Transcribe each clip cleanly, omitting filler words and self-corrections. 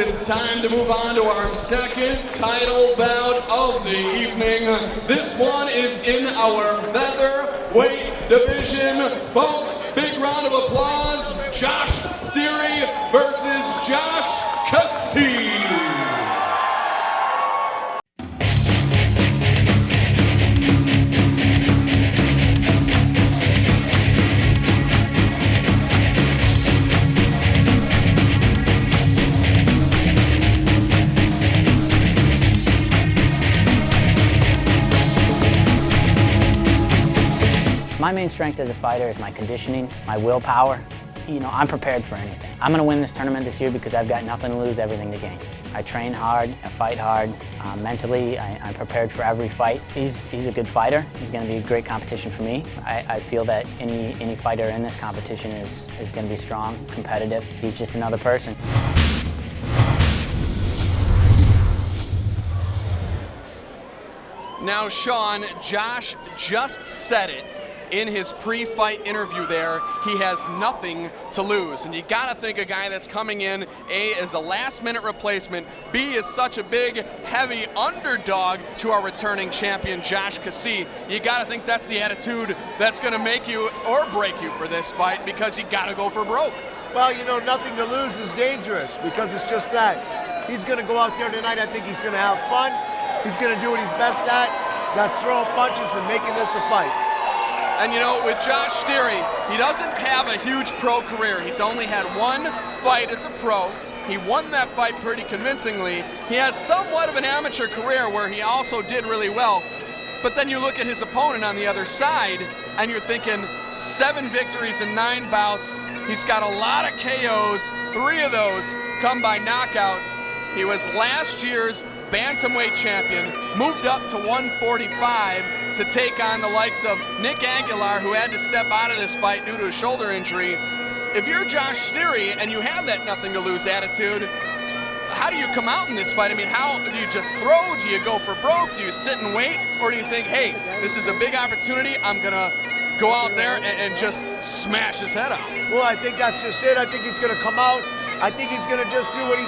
it's time to move on to our second title bout of the evening. This one is in our featherweight division. Folks, big round of applause. Josh Sterry versus Josh Kasee. My main strength as a fighter is my conditioning, my willpower. You know, I'm prepared for anything. I'm going to win this tournament this year because I've got nothing to lose, everything to gain. I train hard, I fight hard. Mentally, I'm prepared for every fight. He's a good fighter. He's going to be a great competition for me. I feel that any fighter in this competition is going to be strong, competitive. He's just another person. Now, Sean, Josh just said it in his pre-fight interview there. He has nothing to lose. And you gotta think a guy that's coming in, A, as a last-minute replacement, B, is such a big, heavy underdog to our returning champion, Josh Kasee. You gotta think that's the attitude that's gonna make you or break you for this fight, because you gotta go for broke. Well, you know, nothing to lose is dangerous, because it's just that. He's gonna go out there tonight, I think he's gonna have fun. He's gonna do what he's best at. That's throwing punches and making this a fight. And you know, with Josh Sterry, he doesn't have a huge pro career. He's only had one fight as a pro. He won that fight pretty convincingly. He has somewhat of an amateur career where he also did really well. But then you look at his opponent on the other side, and you're thinking 7 victories in 9 bouts. He's got a lot of KOs, 3 of those come by knockout. He was last year's bantamweight champion, moved up to 145 to take on the likes of Nick Aguilar, who had to step out of this fight due to a shoulder injury. If you're Josh Sterry and you have that nothing to lose attitude, how do you come out in this fight? I mean, how do you just throw? Do you go for broke? Do you sit and wait? Or do you think, hey, this is a big opportunity, I'm gonna go out there and just smash his head off? Well, I think that's just it. I think he's gonna come out. I think he's gonna just do what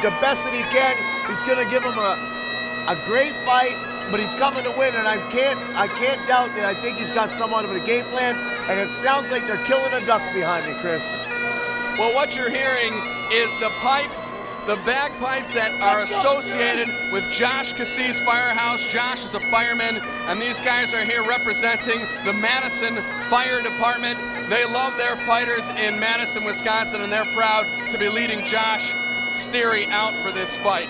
the best that he can. He's gonna give him a great fight, but he's coming to win, and I can't doubt that. I think he's got somewhat of a game plan, and it sounds like they're killing a duck behind me, Chris. Well, what you're hearing is the pipes, the bagpipes that are associated with Josh Kasee's firehouse. Josh is a fireman, and these guys are here representing the Madison Fire Department. They love their fighters in Madison, Wisconsin, and they're proud to be leading Josh Sterry out for this fight.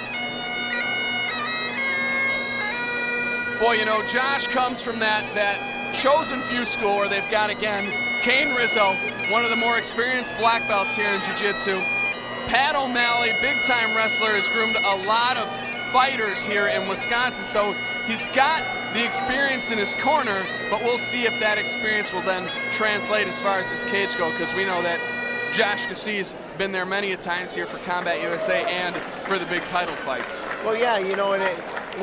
Boy, you know, Josh comes from that chosen few school where they've got, again, Kane Rizzo, one of the more experienced black belts here in jiu-jitsu. Pat O'Malley, big-time wrestler, has groomed a lot of fighters here in Wisconsin, so he's got the experience in his corner, but we'll see if that experience will then translate as far as his cage go, because we know that Josh Kasee's been there many a times here for Combat USA and for the big title fights. Well, yeah, you know, and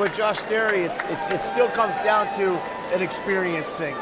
with Josh Sterry, it still comes down to an experience thing.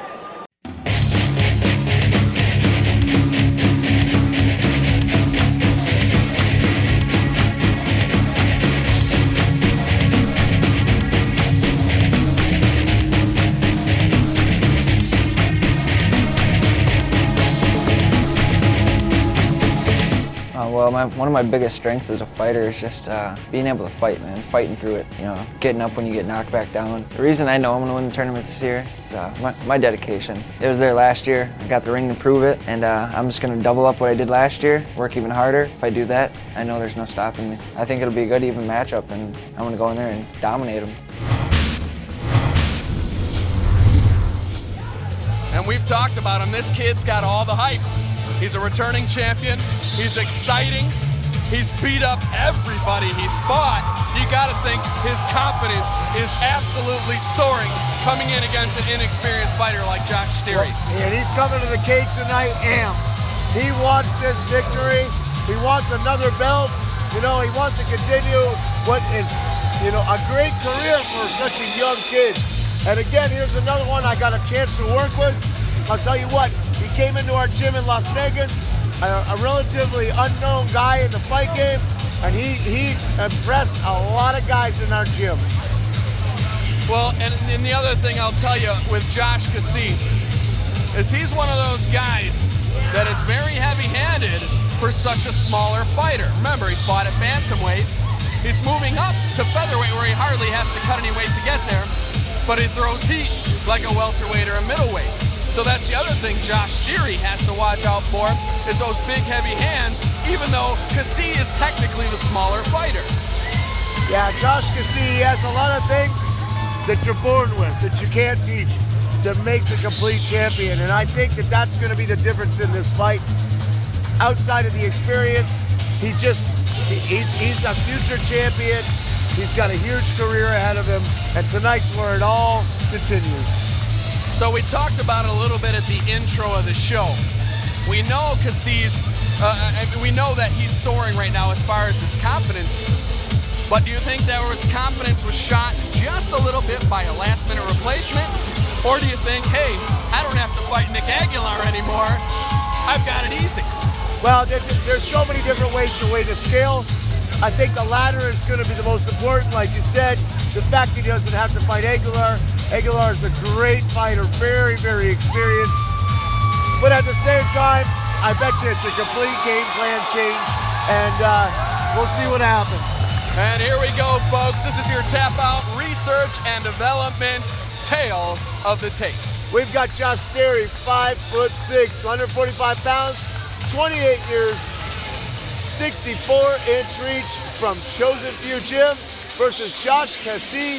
Well, one of my biggest strengths as a fighter is just being able to fight, man. Fighting through it, you know, getting up when you get knocked back down. The reason I know I'm going to win the tournament this year is my dedication. It was there last year. I got the ring to prove it, and I'm just going to double up what I did last year, work even harder. If I do that, I know there's no stopping me. I think it'll be a good, even matchup, and I'm going to go in there and dominate them. And we've talked about him. This kid's got all the hype. He's a returning champion. He's exciting. He's beat up everybody he's fought. You got to think his confidence is absolutely soaring coming in against an inexperienced fighter like Josh Sterry. And he's coming to the cage tonight amped. He wants this victory. He wants another belt. You know, he wants to continue what is, you know, a great career for such a young kid. And again, here's another one I got a chance to work with. I'll tell you what, he came into our gym in Las Vegas, a relatively unknown guy in the fight game. and he impressed a lot of guys in our gym. Well, and the other thing I'll tell you with Josh Kasee is he's one of those guys that is very heavy-handed for such a smaller fighter. Remember, he fought at bantamweight. He's moving up to featherweight where he hardly has to cut any weight to get there, but he throws heat like a welterweight or a middleweight. So that's the other thing Josh Sterry has to watch out for is those big, heavy hands, even though Kasee is technically the smaller fighter. Yeah, Josh Kasee has a lot of things that you're born with, that you can't teach, that makes a complete champion. And I think that that's going to be the difference in this fight. Outside of the experience, he's a future champion. He's got a huge career ahead of him, and tonight's where it all continues. So we talked about it a little bit at the intro of the show. We know Kasee's, we know that he's soaring right now as far as his confidence. But do you think that his confidence was shot just a little bit by a last-minute replacement? Or do you think, hey, I don't have to fight Nick Aguilar anymore, I've got it easy? Well, there's so many different ways to weigh the scale. I think the latter is going to be the most important. Like you said, the fact that he doesn't have to fight Aguilar. Aguilar is a great fighter, very, very experienced. But at the same time, I bet you it's a complete game plan change, and we'll see what happens. And here we go, folks. This is your Tap Out Research and Development Tale of the Tape. We've got Josh Sterry, 5'6", 145 pounds, 28 years, 64-inch reach from Chosen Few Gym versus Josh Kasee,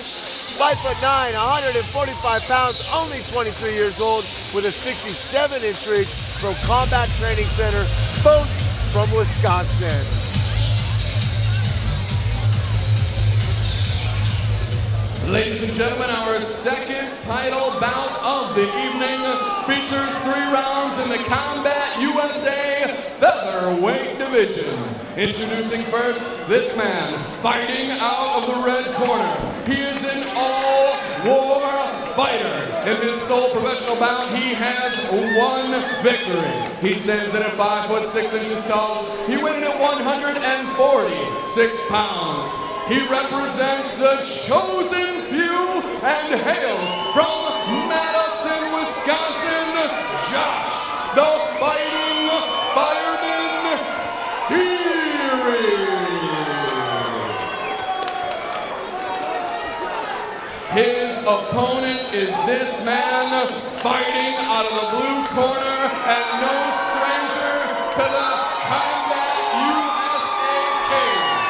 5'9", 145 pounds, only 23 years old, with a 67-inch reach from Combat Training Center, both from Wisconsin. Ladies and gentlemen, our second title bout of the evening features 3 rounds in the Combat USA Featherweight Division. Introducing first, this man fighting out of the red corner. He is an all-war fighter. In his sole professional bout, he has 1 victory. He stands in at 5'6" tall. He weighed in at 146 pounds. He represents the Chosen Few and hails from Madison, Wisconsin, Josh, the Fighting Fireman Sterry. His opponent is this man fighting out of the blue corner and no stranger to the Combat USA cage.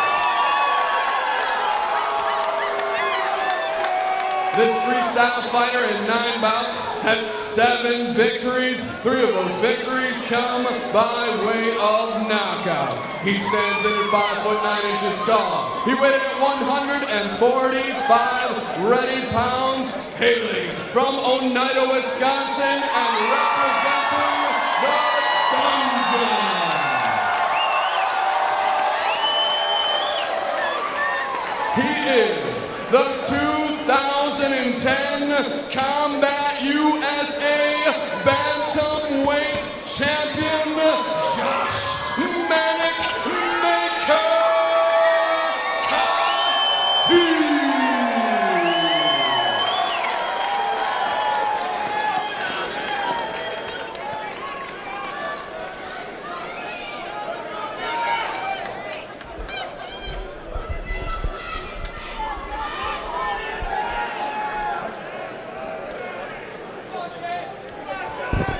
This freestyle fighter in 9 bouts has 7 victories. 3 of those victories come by way of knockout. He stands in at 5'9" tall. He weighed at 145 ready pounds, hailing from Oneida, Wisconsin, and representing the Dungeon. He is the 2010 Combat USA Bantamweight Champion, Josh Manic Maker Kasee.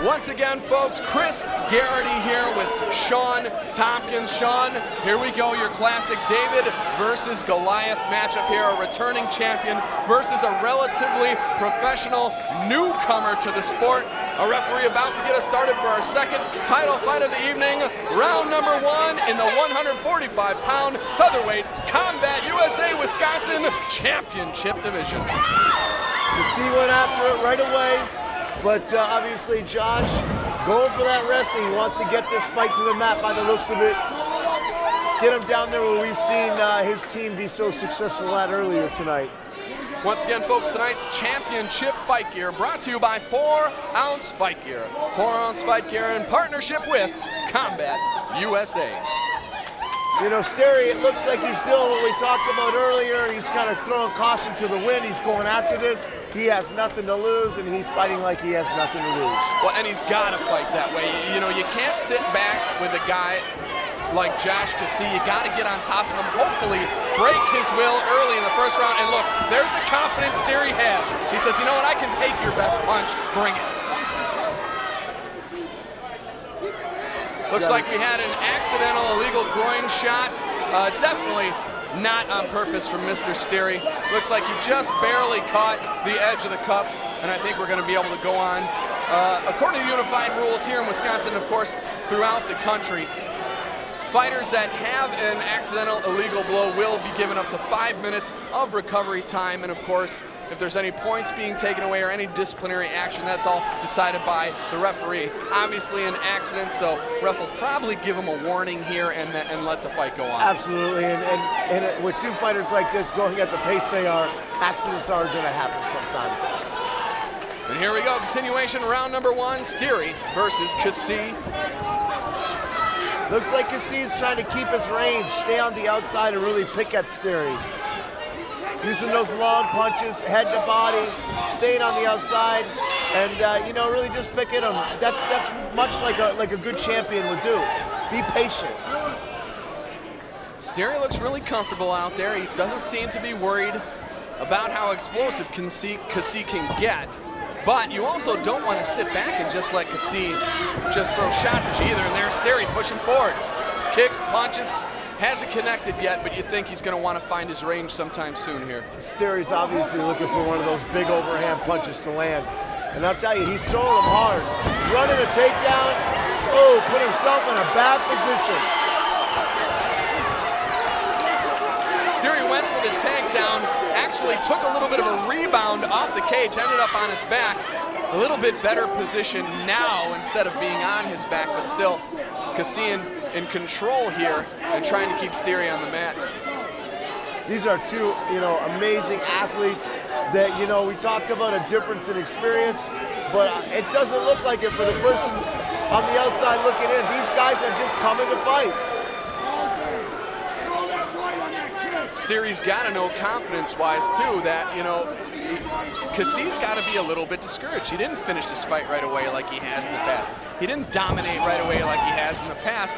Once again, folks, Chris Garrity here with Sean Tompkins. Sean, here we go, your classic David versus Goliath matchup here, a returning champion versus a relatively professional newcomer to the sport. A referee about to get us started for our second title fight of the evening. Round number 1 in the 145-pound featherweight Combat USA Wisconsin Championship Division. Kasee went after it right away. But obviously Josh going for that wrestling. He wants to get this fight to the mat by the looks of it. Get him down there where we've seen his team be so successful at earlier tonight. Once again, folks, tonight's championship fight gear brought to you by 4-Ounce Fight Gear. 4-Ounce Fight Gear in partnership with Combat USA. You know, Sterry, it looks like he's doing what we talked about earlier. He's kind of throwing caution to the wind. He's going after this. He has nothing to lose, and he's fighting like he has nothing to lose. Well, and he's got to fight that way. You know, you can't sit back with a guy like Josh Kasee. You got to get on top of him, hopefully break his will early in the first round. And look, there's the confidence Sterry has. He says, you know what, I can take your best punch. Bring it. Looks like we had an accidental illegal groin shot. Definitely not on purpose from Mr. Sterry. Looks like he just barely caught the edge of the cup, and I think we're going to be able to go on. According to the unified rules here in Wisconsin, of course, throughout the country, fighters that have an accidental illegal blow will be given up to 5 minutes of recovery time, and of course, if there's any points being taken away or any disciplinary action, that's all decided by the referee. Obviously an accident, so ref will probably give him a warning here and let the fight go on. Absolutely, and with two fighters like this going at the pace they are, accidents are going to happen sometimes. And here we go, continuation, round number 1, Sterry versus Kasee. Looks like Kasee's trying to keep his range, stay on the outside and really pick at Sterry. Using those long punches, head to body, staying on the outside, and you know, really just pick at him. That's much like a good champion would do. Be patient. Sterry looks really comfortable out there. He doesn't seem to be worried about how explosive Kasee can get. But you also don't want to sit back and just let Kasee just throw shots at you either. And there's Sterry pushing forward. Kicks, punches. Hasn't connected yet, but you think he's going to want to find his range sometime soon here. Sterry's obviously looking for one of those big overhand punches to land. And I'll tell you, he's throwing them hard. Running a takedown. Oh, put himself in a bad position. Sterry went for the takedown, actually took a little bit of a rebound off the cage, ended up on his back. A little bit better position now instead of being on his back, but still Kasee in control here and trying to keep Sterry on the mat. These are two, you know, amazing athletes that, you know, we talked about a difference in experience, but it doesn't look like it for the person on the outside looking in. These guys are just coming to fight. Sterry's got to know confidence-wise, too, that, you know, Kasee's got to be a little bit discouraged. He didn't finish this fight right away like he has in the past. He didn't dominate right away like he has in the past.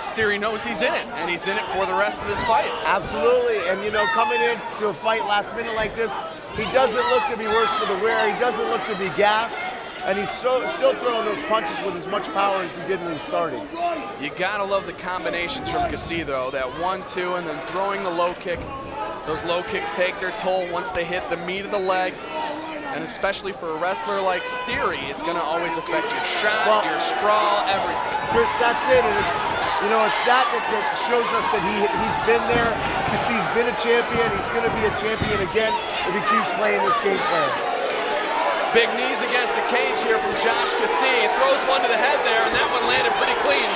Sterry knows he's in it, and he's in it for the rest of this fight. Absolutely, and you know, coming into a fight last minute like this, he doesn't look to be worse for the wear. He doesn't look to be gassed, and he's still throwing those punches with as much power as he did when he started. You gotta love the combinations from Kasee, though. That 1-2 and then throwing the low kick. Those low kicks take their toll once they hit the meat of the leg. And especially for a wrestler like Sterry, it's going to always affect your shot, your sprawl, everything. Chris, that's it. And it's, you know, it's that shows us that he's been there. Kasee's been a champion. He's going to be a champion again if he keeps playing this game plan. Big knees against the cage here from Josh Kasee. Throws one to the head there, and that one landed pretty clean.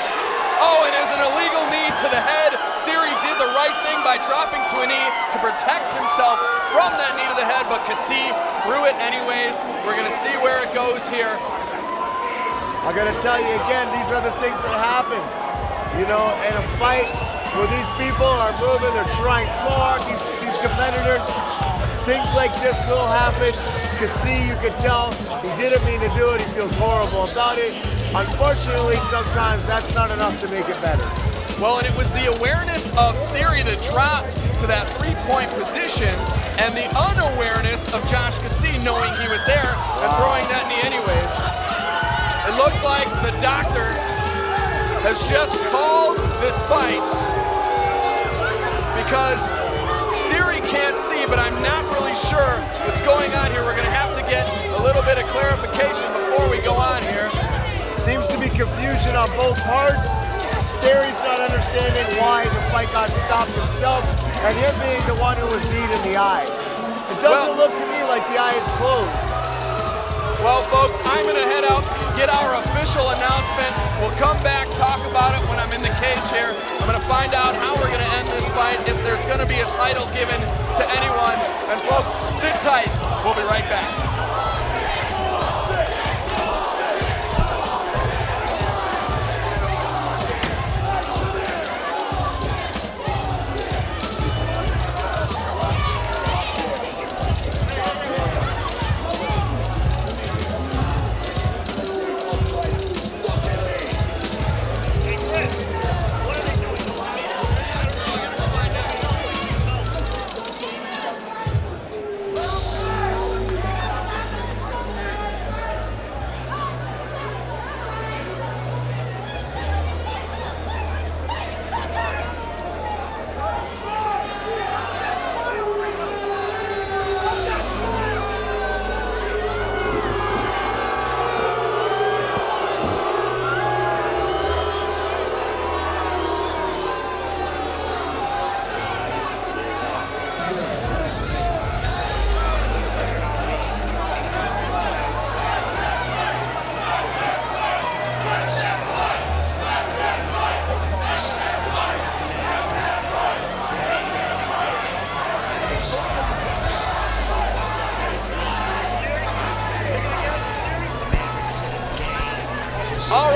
Oh, it is an illegal knee to the head. Sterry did the right thing by dropping to a knee to protect himself from that knee to the head, but Kasee threw it anyways. We're going to see where it goes here. I got to tell you again, these are the things that happen. You know, in a fight where these people are moving, they're trying so hard, these competitors, things like this will happen. Kasee, you can tell, he didn't mean to do it. He feels horrible about it. Unfortunately, sometimes that's not enough to make it better. Well, and it was the awareness of Sterry that dropped to that three-point position and the unawareness of Josh Kasee knowing he was there and throwing that knee anyways. It looks like the doctor has just called this fight because Sterry can't see, but I'm not really sure what's going on here. We're going to have to get a little bit of clarification before we go on here. Seems to be confusion on both parts. Sterry's not understanding why the fight got stopped himself, and him being the one who was kneed in the eye. It doesn't look to me like the eye is closed. Well, folks, I'm going to head out, get our official announcement. We'll come back, talk about it when I'm in the cage here. I'm going to find out how we're going to end this fight, if there's going to be a title given to anyone. And folks, sit tight. We'll be right back.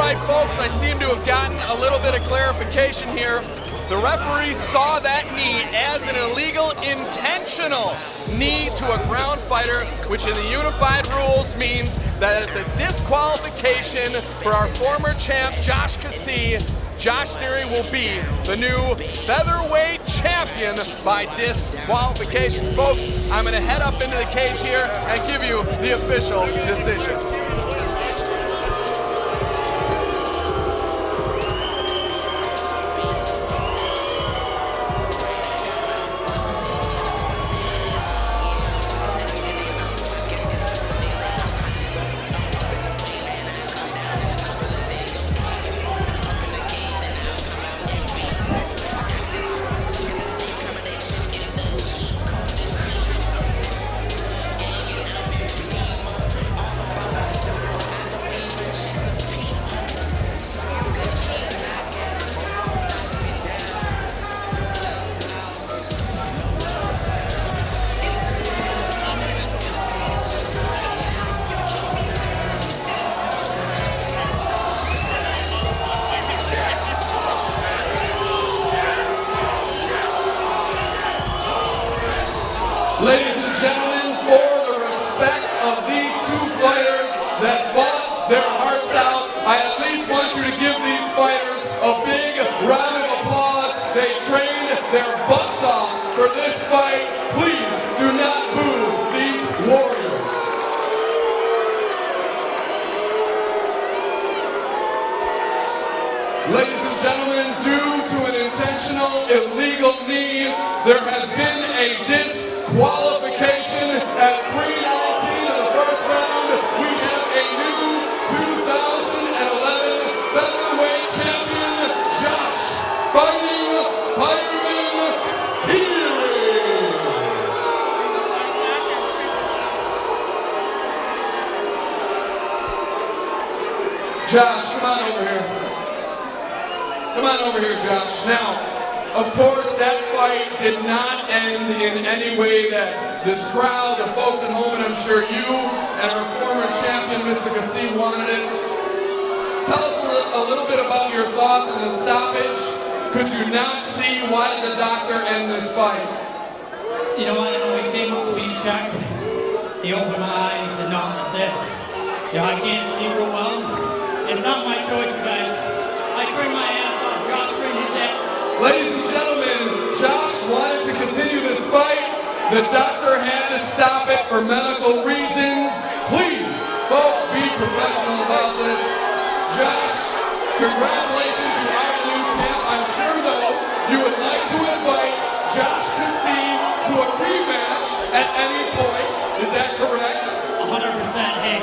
right, folks, I seem to have gotten a little bit of clarification here. The referee saw that knee as an illegal intentional knee to a ground fighter, which in the unified rules means that it's a disqualification for our former champ, Josh Kasee. Josh Sterry will be the new featherweight champion by disqualification. Folks, I'm going to head up into the cage here and give you the official decision. Ladies and gentlemen, for the respect of these two fighters that fought their hearts out, I at least want you to give these fighters a big round of applause. They trained their butts off for this fight. Please do not boo these warriors. Ladies and gentlemen, due to an intentional illegal knee, there has been a disqualification at 3:19 of the first round. We have a new 2011 featherweight champion, Josh "Fighting Fireman" Sterry. Josh, come on over here. Come on over here, Josh. Now, of course, that fight did not end in any way that this crowd, the folks at home, and I'm sure you and our former champion, Mr. Kasee, wanted it. Tell us a little bit about your thoughts on the stoppage. Could you not see why did the doctor end this fight? You know, I know he came up to me and checked. He opened my eye and he said, "No, that's it. Yeah, I can't see real well. It's not my choice, guys. I trained my ass off. Josh trained his ass." Ladies and gentlemen, Josh wanted to continue this fight. The doctor had to stop it for medical reasons. Please, folks, be professional about this. Josh, congratulations, you are the new champ. I'm sure, though, you would like to invite Josh Kasee to a rematch at any point. Is that correct? 100%. Hey,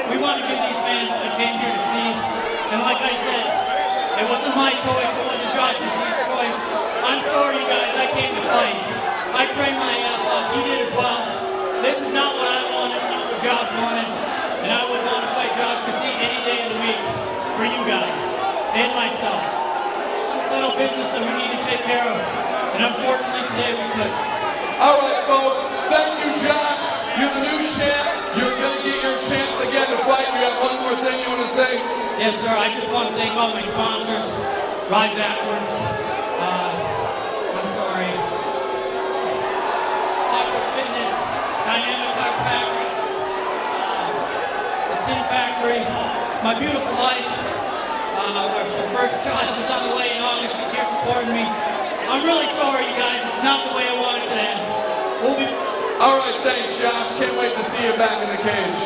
we want to give these fans what they came here to see. And like I said, it wasn't my choice. It wasn't Josh Kasee's choice. I'm sorry, you guys. I came to fight. I trained my ass off. You did as well. This is not what I wanted. Not what Josh wanted. And I would want to fight Josh Kasee any day of the week for you guys and myself. Unsettled business that we need to take care of. And unfortunately, today we could. All right, folks. Thank you, Josh. You're the new champ. You're going to get your chance again to fight. We have one more thing you want to say? Yes, sir. I just want to thank all my sponsors. Ride Backwards. I'm sorry. Awkward Fitness. Dynamic Chiropractic. The Tin Factory. My beautiful wife. Our first child is on the way in August. She's here supporting me. I'm really sorry, you guys. It's not the way I wanted to end. We'll be... All right, thanks, Josh. Can't wait to see you back in the cage.